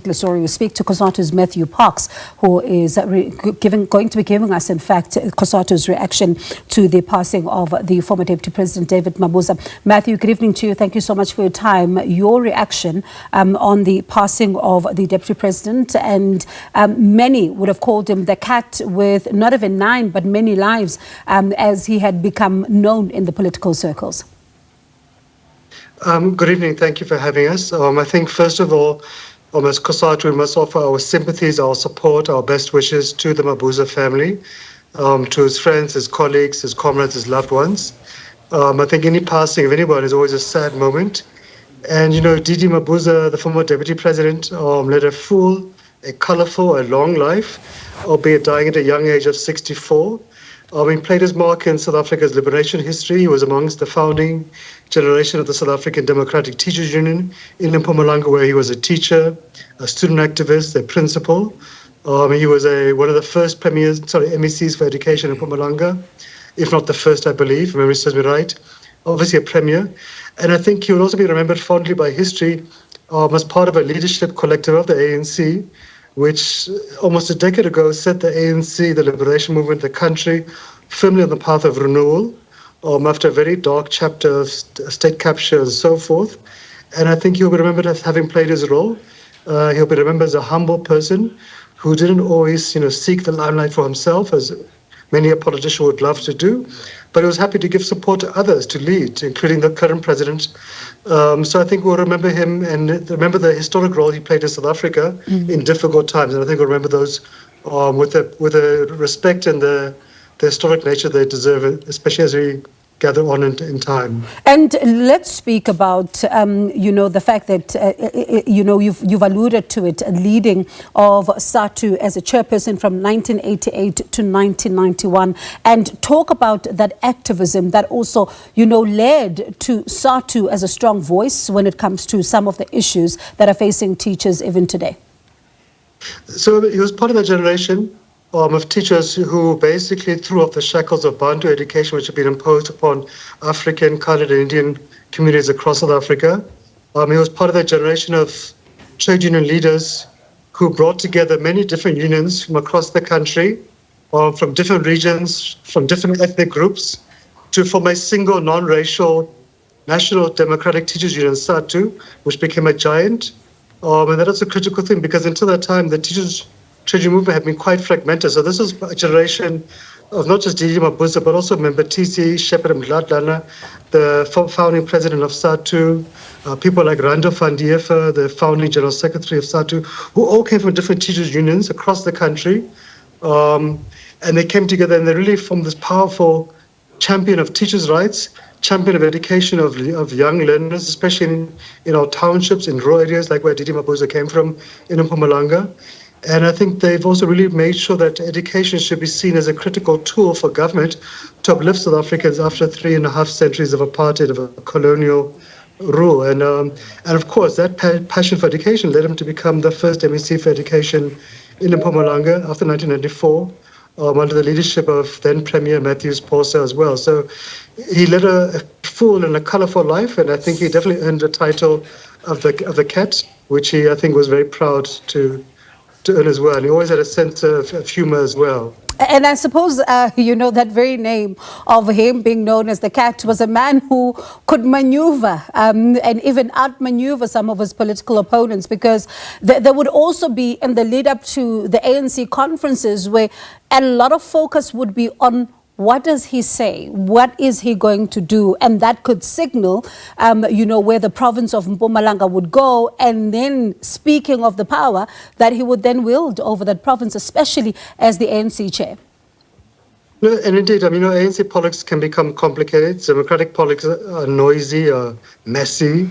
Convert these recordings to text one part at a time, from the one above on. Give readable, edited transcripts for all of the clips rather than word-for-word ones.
Story. We speak to COSATU's Matthew Parks, who is going to be giving us, in fact, COSATU's reaction to the passing of the former Deputy President David Mabuza. Matthew, good evening to you. Thank you so much for your time. Your reaction on the passing of the Deputy President, and many would have called him the cat with not even 9 but many lives, as he had become known in the political circles. Good evening. Thank you for having us. I think, first of all, as COSATU, we must offer our sympathies, our support, our best wishes to the Mabuza family, to his friends, his colleagues, his comrades, his loved ones. I think any passing of anyone is always a sad moment. And, you know, Didi Mabuza, the former Deputy President, led a full, a colourful, a long life, albeit dying at a young age of 64. He played his mark in South Africa's liberation history. He was amongst the founding generation of the South African Democratic Teachers Union in Mpumalanga, where he was a teacher, a student activist, a principal. He was one of the first MECs for education in Mpumalanga, if not the first, I believe, if memory serves me right. Obviously a premier. And I think he will also be remembered fondly by history as part of a leadership collective of the ANC, which almost a decade ago set the ANC, the liberation movement, the country, firmly on the path of renewal, after a very dark chapter of state capture and so forth. And I think he'll be remembered as having played his role. He'll be remembered as a humble person who didn't always, seek the limelight for himself, as many a politician would love to do, but he was happy to give support to others to lead, including the current president. So I think we'll remember him and remember the historic role he played in South Africa in difficult times. And I think we'll remember those with the respect and the historic nature they deserve, especially as we gather on in time. And let's speak about, the fact that, you've alluded to it, leading of COSATU as a chairperson from 1988 to 1991, and talk about that activism that also, led to COSATU as a strong voice when it comes to some of the issues that are facing teachers even today. So he was part of that generation of teachers who basically threw off the shackles of Bantu education, which had been imposed upon African, coloured and Indian communities across South Africa. He was part of that generation of trade union leaders who brought together many different unions from across the country, from different regions, from different ethnic groups, to form a single non-racial National Democratic Teachers Union, COSATU, which became a giant. And that was a critical thing, because until that time, the teachers' trade union movement had been quite fragmented. So this was a generation of not just Didi Mabuza, but also Member-TC, Shepherd Mdladlana, the founding president of COSATU, people like Rando van Diefer, the founding general secretary of COSATU, who all came from different teachers' unions across the country. And they came together and they really formed this powerful champion of teachers' rights, champion of education of young learners, especially in our townships, in rural areas like where Didi Mabuza came from, in Mpumalanga. And I think they've also really made sure that education should be seen as a critical tool for government to uplift South Africans after 3.5 centuries of apartheid, of a colonial rule. And of course, that passion for education led him to become the first MEC for education in Mpumalanga after 1994, under the leadership of then Premier Matthew Parks as well. So he led a full and a colourful life, and I think he definitely earned the title of the cat, which he, I think, was very proud to earn as well. And he always had a sense of humour as well. And I suppose, that very name of him being known as the cat was a man who could maneuver and even outmaneuver some of his political opponents, because there would also be, in the lead up to the ANC conferences, where a lot of focus would be on what does he say? What is he going to do? And that could signal, where the province of Mpumalanga would go. And then, speaking of the power that he would then wield over that province, especially as the ANC chair. No, and indeed, ANC politics can become complicated. Democratic politics are noisy, messy.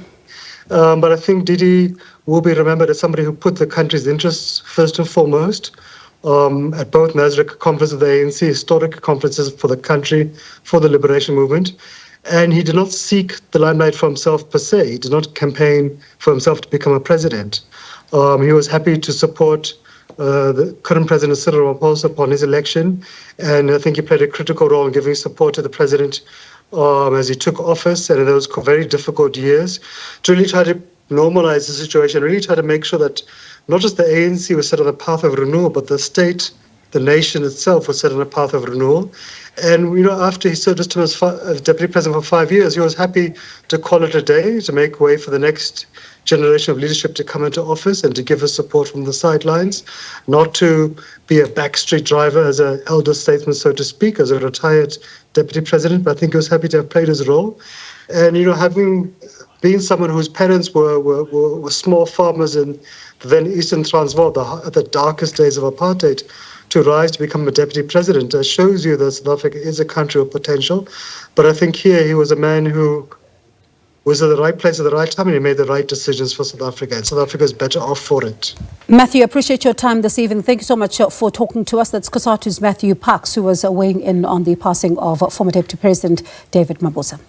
But I think Didi will be remembered as somebody who put the country's interests first and foremost. At both Nasrec conferences of the ANC, historic conferences for the country, for the liberation movement. And he did not seek the limelight for himself per se. He did not campaign for himself to become a president. He was happy to support the current President Cyril Ramaphosa upon his election. And I think he played a critical role in giving support to the president as he took office, and in those very difficult years, to really try to normalize the situation, really try to make sure that not just the ANC was set on a path of renewal, but the state, the nation itself was set on a path of renewal. And, after he served his term as Deputy President for 5 years, he was happy to call it a day, to make way for the next generation of leadership to come into office and to give us support from the sidelines, not to be a backstreet driver as an elder statesman, so to speak, as a retired Deputy President, but I think he was happy to have played his role. And, having been someone whose parents were small farmers in the then Eastern Transvaal, at the darkest days of apartheid, to rise to become a Deputy President shows you that South Africa is a country of potential. But I think here he was a man who was at the right place at the right time, and he made the right decisions for South Africa, and South Africa is better off for it. Matthew, I appreciate your time this evening. Thank you so much for talking to us. That's COSATU's Matthew Parks, who was weighing in on the passing of former Deputy President David Mabuza.